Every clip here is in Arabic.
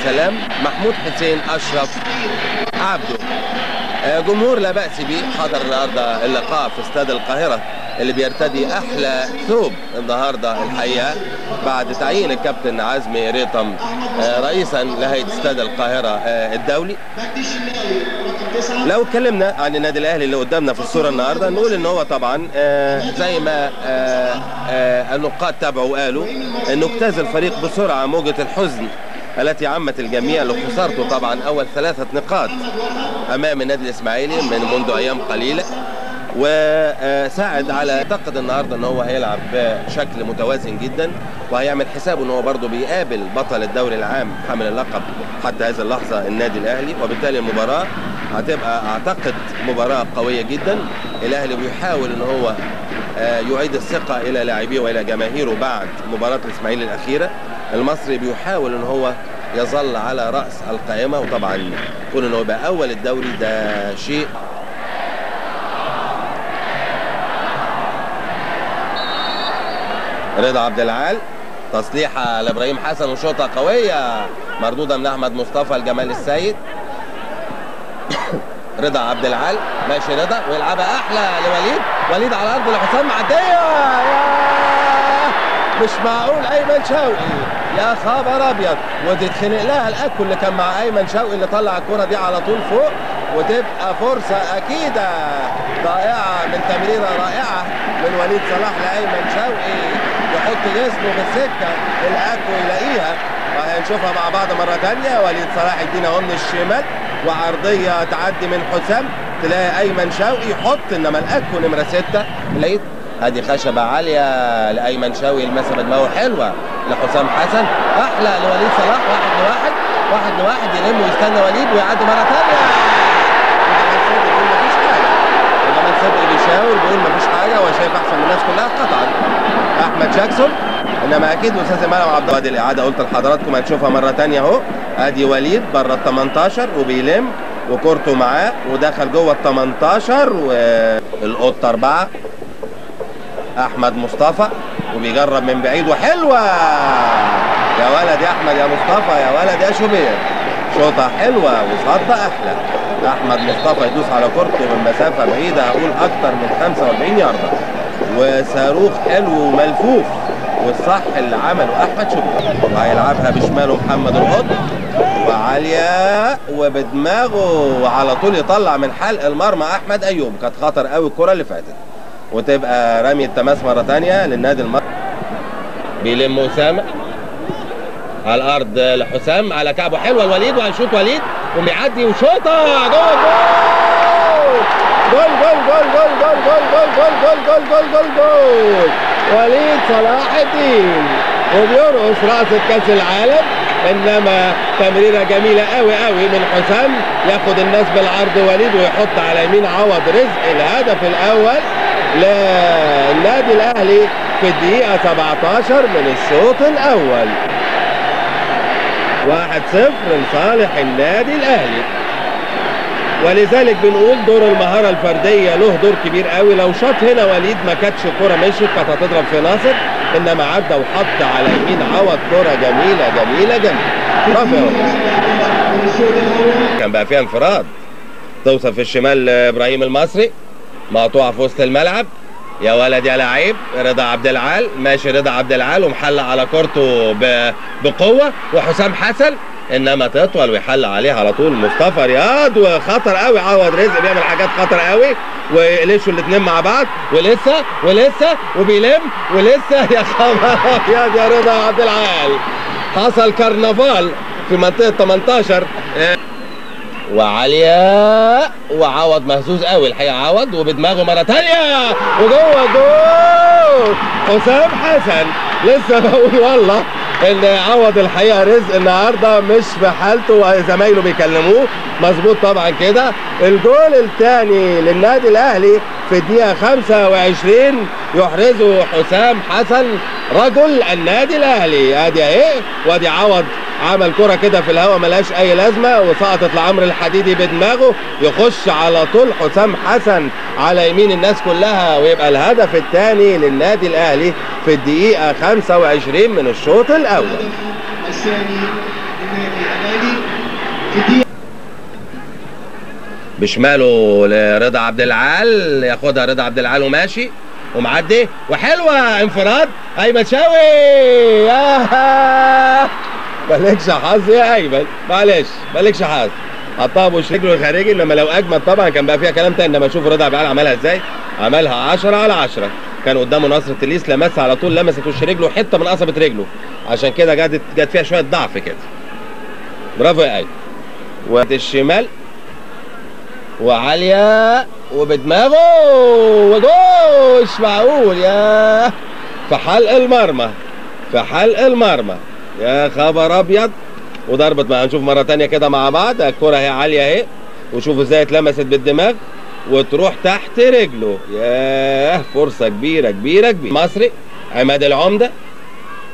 السلام محمود حسين أشرف عبده. جمهور لا بأس به حضر النهارده اللقاء في استاد القاهرة اللي بيرتدي أحلى ثوب النهارده الحقيقة بعد تعيين الكابتن عزمي ريطم رئيسا لهيئة استاد القاهرة الدولي. لو اتكلمنا عن النادي الأهلي اللي قدامنا في الصورة النهارده نقول إن هو طبعا زي ما النقاد تابعوا وقالوا إنه اجتاز الفريق بسرعة موجة الحزن التي عمت الجميع لخسارته طبعا أول 3 نقاط أمام النادي الإسماعيلي منذ أيام قليلة، وساعد على اعتقد النهارده ان هو هيلعب بشكل متوازن جدا وهيعمل حسابه ان هو برضه بيقابل بطل الدوري العام حامل اللقب حتى هذه اللحظه النادي الاهلي، وبالتالي المباراه هتبقى اعتقد مباراه قويه جدا. الاهلي بيحاول ان هو يعيد الثقه الى لاعبيه والى جماهيره بعد مباراه الاسماعيلي الاخيره. المصري بيحاول ان هو يظل على راس القائمه، وطبعا كون انه يبقى اول الدوري ده شيء. رضا عبد العال تصليحه لابراهيم حسن وشوطه قويه مردوده من احمد مصطفى لجمال السيد. رضا عبد العال ماشي رضا ويلعبها احلى وليد على الارض لحسام معديه. مش معقول ايمن شوقي، يا خبر ابيض، وتتخنق لها الاكل اللي كان مع ايمن شوقي اللي طلع الكره دي على طول فوق، وتبقى فرصه اكيده ضائعه من تمريره رائعه من وليد صلاح لايمن شوقي، يحط جسمه في السكه الاكو يلاقيها، وهنشوفها مع بعض مره ثانيه. وليد صلاح يدينا اهو من الشمال وعرضيه تعدي من حسام، تلاقي ايمن شوقي يحط، انما الاكو نمره 6 لقيت ادي خشبه عاليه لايمن شوقي، المسه بدماغه حلوه لحسام حسن، احلى لوليد صلاح، 1 لواحد يلم ويستنى وليد ويعدي مره ثانيه. مفيش حاجه، وجمال صدقي بيشاور بيقول مفيش حاجه، هو شايف احسن من الناس كلها قطعا احمد جاكسون، انما اكيد استاذ الملعب عبد الله. الاعاده قلت لحضراتكم هنشوفها مره ثانيه اهو، ادي وليد بره ال 18 وبيلم وكورته معاه ودخل جوه ال 18 والقطه 4 احمد مصطفى وبيجرب من بعيد وحلوه يا ولد يا احمد يا مصطفى يا ولد يا شوبير، شوطه حلوه وصده احلى. احمد مصطفى يدوس على كورته من مسافه بعيده اقول اكتر من 45 يارده، وصاروخ حلو وملفوف، والصح اللي عمله احمد شوبير. وهيلعبها بشماله محمد القط وعاليه وبدماغه وعلى طول يطلع من حلق المرمى احمد ايوب، كانت خطر قوي الكره اللي فاتت، وتبقى رمي التماس مره ثانيه للنادي المصري. بيلم اسامه على الارض لحسام على كعبه حلوه الوليد، وهيشوط وليد وبيعدي وشوطه جول جول جول جول جول جول جول جول جول جول جول جول جول جول وليد صلاح الدين وبيرقص رقصه كاس العالم، انما تمريره جميله قوي قوي من حسام، ياخد الناس بالعرض وليد ويحط على يمين عوض رزق الهدف الاول للنادي الاهلي في الدقيقه 17 من الشوط الاول. 1-0 لصالح النادي الاهلي، ولذلك بنقول دور المهاره الفرديه له دور كبير قوي. لو شاط هنا وليد ما كانتش الكره مشيت، كانت هتضرب في ناصر، انما عدى وحط على يمين عوض كره جميله جميله جميله. برافو، كان بقى فيها انفراد، توصل في الشمال ابراهيم المصري، مقطوعه في وسط الملعب، يا ولد يا لعيب. رضا عبد العال ماشي، رضا عبد العال ومحلق على كورته بقوه، وحسام حسن انما تطول ويحل عليها على طول مصطفى رياض، وخطر قوي عوض رزق بيعمل حاجات خطر قوي، ويقلشوا الاثنين مع بعض ولسه وبيلم ولسه، يا خبر ابيض يا رضا عبد العال، حصل كرنفال في منطقه 18 وعاليه، وعوض مهزوز قوي الحقيقه عوض، وبدماغه مره ثانيه وجوه جول حسام حسن. لسه بقول والله ان عوض الحقيقه رزق النهارده مش في حالته، وزمايله بيكلموه مظبوط طبعا كده. الجول الثاني للنادي الاهلي في الدقيقه 25 يحرزه حسام حسن رجل النادي الاهلي. ادي اهي، وادي عوض عمل كرة كده في الهواء ملهاش اي لازمه، وسقطت لعمرو الحديدي بدماغه، يخش على طول حسام حسن على يمين الناس كلها، ويبقى الهدف الثاني للنادي الاهلي في الدقيقه 25 من الشوط الاول. بشماله لرضا عبد العال، ياخدها رضا عبد العال وماشي ومعدي وحلوه انفراد ايمن شاوي. مالكش حظ يا ايمن، معلش مالكش حظ. حطها بوش رجله الخارجي، انما لو اجمد طبعا كان بقى فيها كلام تاني. انما شوف رضا عبد العال عملها ازاي، عملها 10 على 10. كان قدامه نصر تليس، لمسها على طول، لمست وش رجله حته من قصبه رجله، عشان كده جت فيها شويه ضعف كده. برافو يا ايمن. والشمال وعاليه وبدماغه وجول، مش معقول يا في حلق المرمى، في حلق المرمى يا خبر ابيض. وضربت بقى، هنشوف مره ثانيه كده مع بعض. الكره اهي عاليه اهي، وشوفوا ازاي اتلمست بالدماغ وتروح تحت رجله. ياه فرصه كبيره كبيره كبيره. مصري عماد العمده،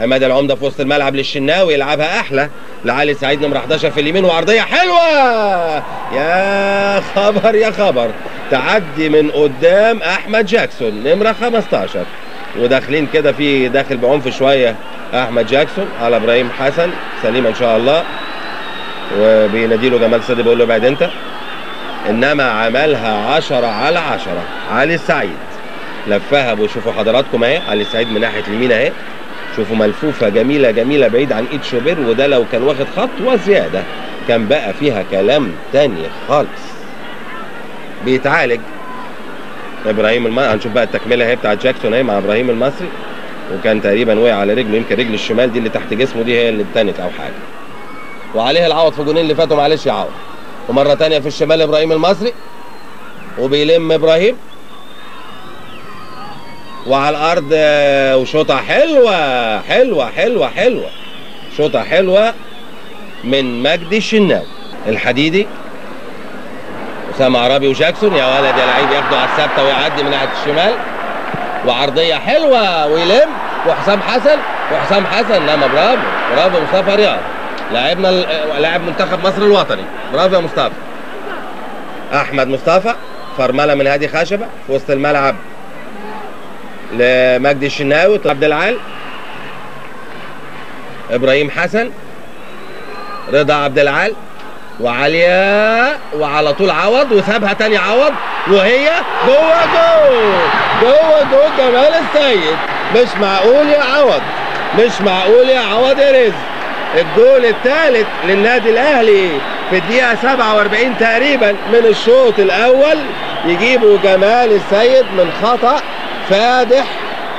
عماد العمده في وسط الملعب للشناوي، يلعبها احلى لعلي سعيد نمره 11 في اليمين، وعرضيه حلوه. يا خبر يا خبر، تعدي من قدام احمد جاكسون نمره 15، وداخلين كده في داخل بعنف شويه احمد جاكسون على ابراهيم حسن. سليمه ان شاء الله، وبيناديله جمال صدي بيقول له ابعد انت. انما عملها 10 على 10. علي سعيد لفها، وشوفوا حضراتكم اهي علي سعيد من ناحيه اليمين اهي، شوفوا ملفوفه جميله جميله بعيد عن ايد شوبير، وده لو كان واخد خطوه زياده كان بقى فيها كلام تاني خالص. بيتعالج ابراهيم المصري، هنشوف بقى التكمله اهي بتاعت جاكسون اهي مع ابراهيم المصري، وكان تقريبا وقع على رجله، يمكن رجل الشمال دي اللي تحت جسمه دي هي اللي اتنت او حاجه. وعليه العوض في الجونين اللي فاتوا، معلش يا عوض. ومره ثانيه في الشمال ابراهيم المصري، وبيلم ابراهيم وعلى الارض، وشوطه حلوه حلوه حلوه حلوه، شوطه حلوه من مجدي الشناوي. الحديدي اسامه عرابي وجاكسون، يا ولد يا لعيب، ياخدوا على الثابته ويعدي من ناحيه الشمال، وعرضيه حلوه ويلم، وحسام حسن، وحسام حسن. انما برافو برافو مصطفى رياض، لاعب منتخب مصر الوطني. برافو يا مصطفى. احمد مصطفى فرمله من هادي خشبه في وسط الملعب لمجدي الشناوي، عبد العال، ابراهيم حسن، رضا عبد العال، وعليا، وعلى طول عوض، وسابها تاني عوض، وهي جوه جول، جوه جول جمال السيد. مش معقول يا عوض، مش معقول يا عوض يا رزق. الجول الثالث للنادي الاهلي في الدقيقه 47 تقريبا من الشوط الاول، يجيبوا جمال السيد من خطأ فادح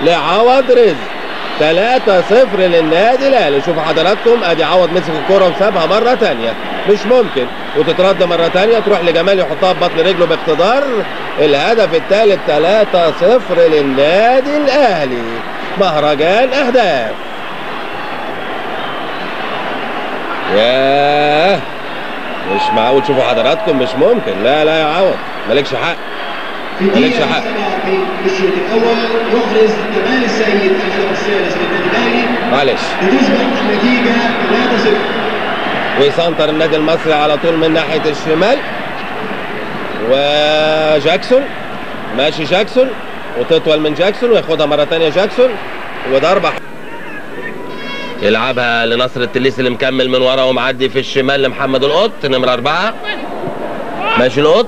لعوض رزق. 3-0 للنادي الاهلي. شوفوا حضراتكم، ادي عوض مسك الكرة وسابها مرة تانية، مش ممكن، وتترد مرة تانية تروح لجمال يحطها ببطن رجله باقتدار. الهدف الثالث 3-0 للنادي الاهلي. مهرجان اهداف. ياه مش معقول، شوفوا حضراتكم، مش ممكن. لا لا يا عوض، مالكش حق، مالكش حق. في الشوط الاول يحرز جمال السيد الهدف الثالث للنادي الاهلي، معلش بتصبح النتيجه 3-0. ويسنتر النادي المصري على طول من ناحيه الشمال، وجاكسون ماشي، جاكسون وتطول من جاكسون، وياخدها مره ثانيه جاكسون، وضربه يلعبها لنصر التليس اللي مكمل من ورا ومعدي في الشمال لمحمد القط نمره 4. ماشي القط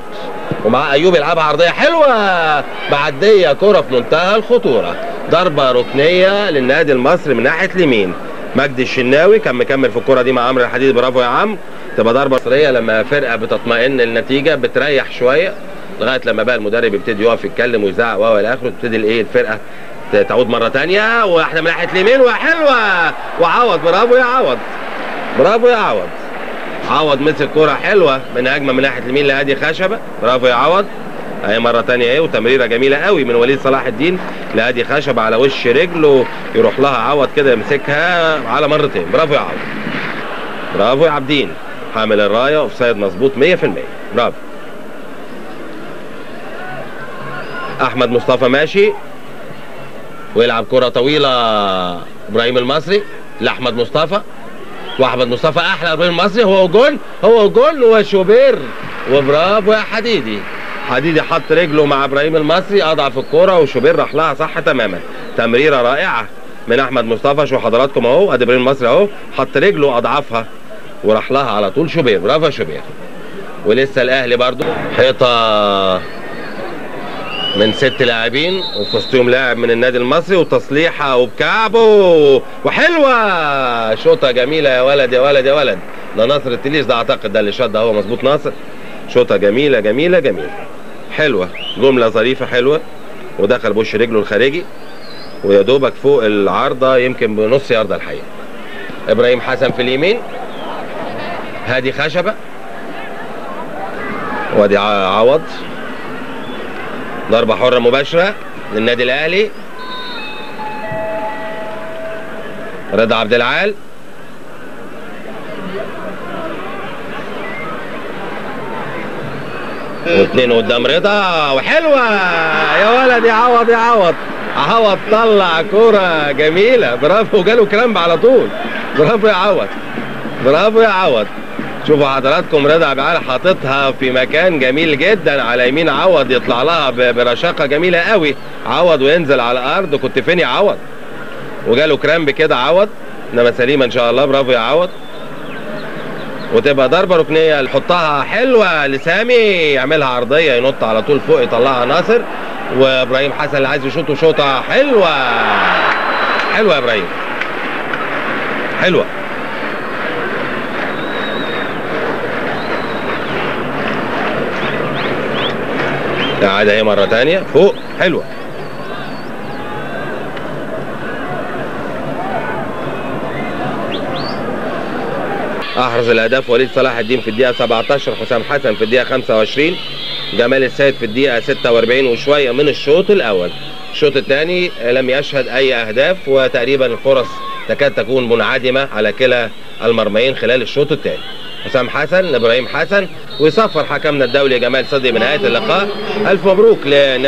ومع ايوب، يلعبها عرضيه حلوه معديه، كره في منتهى الخطوره، ضربه ركنيه للنادي المصري من ناحيه اليمين. مجدي الشناوي كان مكمل في الكره دي مع عمرو الحديدي. برافو يا عم. تبقى ضربه مصريه لما فرقه بتطمئن النتيجه بتريح شويه لغايه لما بقى المدرب يبتدي يقف يتكلم ويزعق والى اخره، تبتدي الايه الفرقه تعود مره ثانيه، واحده من ناحيه اليمين وحلوه، وعوض. برافو يا عوض، برافو يا عوض. عوض مسك كرة حلوة من هجمة من ناحية اليمين لهادي خشبة. برافو يا عوض. اهي مرة تانية اهي، وتمريرة جميلة قوي من وليد صلاح الدين لهادي خشبة على وش رجله، يروح لها عوض كده يمسكها على مرتين. برافو يا عوض، برافو يا عابدين. حامل الراية اوفسايد مظبوط 100%. برافو. احمد مصطفى ماشي ويلعب كرة طويلة، ابراهيم المصري لاحمد مصطفى، واحمد مصطفى احلى ابراهيم المصري، هو جول، هو جول، وشوبير. وبرافو يا حديدي. حديدي حط رجله مع ابراهيم المصري، اضعف الكرة، وشوبير راح لها صح تماما. تمريرة رائعة من احمد مصطفى. شو حضراتكم اهو، ادي ابراهيم المصري اهو حط رجله اضعفها وراح لها على طول شوبير. برافو شوبير. ولسه الاهلي برضو حيطه من 6 لاعبين وفي وسطهم لاعب من النادي المصري وتصليحه وبكعبه وحلوه شوطه جميله يا ولد يا ولد يا ولد. ده ناصر التليس ده اعتقد ده اللي شاط ده هو مظبوط ناصر. شوطه جميله جميله جميله حلوه جمله ظريفه حلوه ودخل بوش رجله الخارجي ويا دوبك فوق العارضه يمكن بنص يارده الحقيقه. ابراهيم حسن في اليمين هادي خشبه وادي عوض. ضربه حره مباشره للنادي الاهلي. رضا عبد العال واثنين قدام رضا وحلوه يا ولد يا عوض يا عوض. عوض طلع كرة جميلة برافو جاله كرامب على طول. برافو يا عوض برافو يا عوض. شوفوا حضراتكم رضا عبد العال حاططها في مكان جميل جدا على يمين عوض يطلع لها برشاقة جميلة قوي عوض وينزل على الارض. كنت فين يا عوض؟ وجاله كرامب كده عوض انما سليمة ان شاء الله. برافو يا عوض. وتبقى ضربة ركنية يحطها حلوة لسامي يعملها عرضية ينط على طول فوق يطلعها ناصر. وابراهيم حسن اللي عايز يشوط شوطة حلوة حلوة يا ابراهيم حلوة. تعاد اهي مرة تانية فوق حلوة. احرز الاهداف وليد صلاح الدين في الدقيقة 17 حسام حسن في الدقيقة 25 جمال السيد في الدقيقة 46 وشوية من الشوط الأول. الشوط الثاني لم يشهد أي أهداف وتقريبا الفرص تكاد تكون منعدمة على كلا المرميين خلال الشوط الثاني. حسام حسن لإبراهيم حسن ويصفر حكمنا الدولي جمال صدقي بنهاية اللقاء. ألف مبروك لنادي